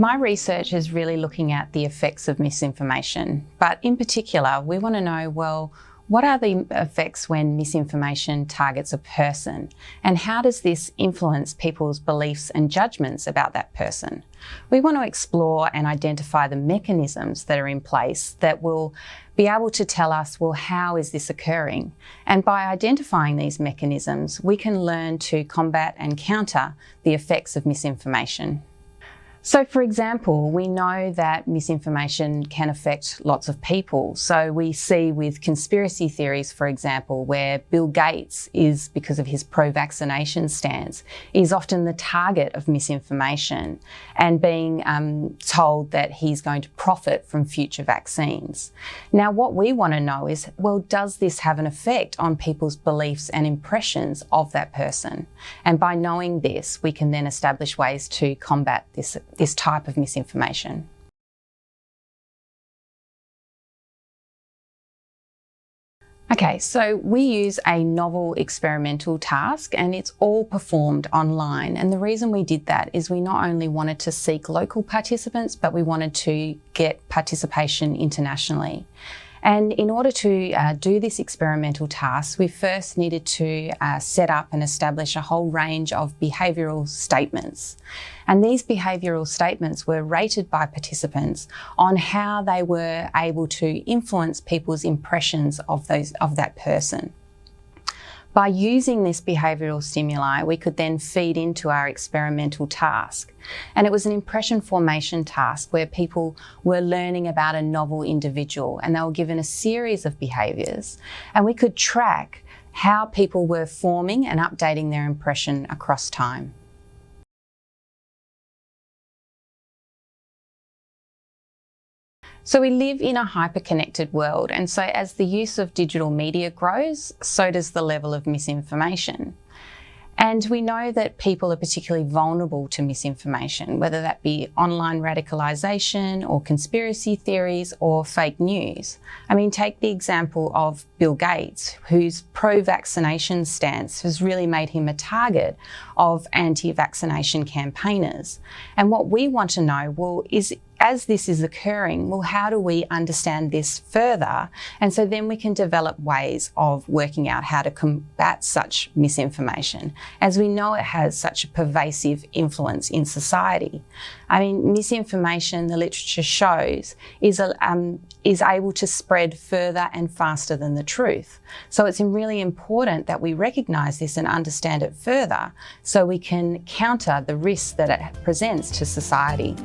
my research is really looking at the effects of misinformation, but in particular, we want to know, well, what are the effects when misinformation targets a person? And how does this influence people's beliefs and judgments about that person? We want to explore and identify the mechanisms that are in place that will be able to tell us, well, how is this occurring? And by identifying these mechanisms, we can learn to combat and counter the effects of misinformation. So, for example, we know that misinformation can affect lots of people. So we see with conspiracy theories, for example, where Bill Gates is, because of his pro-vaccination stance, is often the target of misinformation and being told that he's going to profit from future vaccines. Now, what we want to know is, well, does this have an effect on people's beliefs and impressions of that person? And by knowing this, we can then establish ways to combat this type of misinformation. Okay, so we use a novel experimental task and it's all performed online. And the reason we did that is we not only wanted to seek local participants, but we wanted to get participation internationally. And in order to do this experimental task, we first needed to set up and establish a whole range of behavioural statements. And these behavioural statements were rated by participants on how they were able to influence people's impressions of that person. By using this behavioural stimuli, we could then feed into our experimental task. And it was an impression formation task where people were learning about a novel individual and they were given a series of behaviours, and we could track how people were forming and updating their impression across time. So we live in a hyper-connected world, and so as the use of digital media grows, so does the level of misinformation. And we know that people are particularly vulnerable to misinformation, whether that be online radicalisation or conspiracy theories or fake news. I mean, take the example of Bill Gates, whose pro-vaccination stance has really made him a target of anti-vaccination campaigners. And what we want to know, well, is as this is occurring, well, how do we understand this further? And so then we can develop ways of working out how to combat such misinformation, as we know it has such a pervasive influence in society. I mean, misinformation, the literature shows, is able to spread further and faster than the truth. So it's really important that we recognise this and understand it further so we can counter the risks that it presents to society.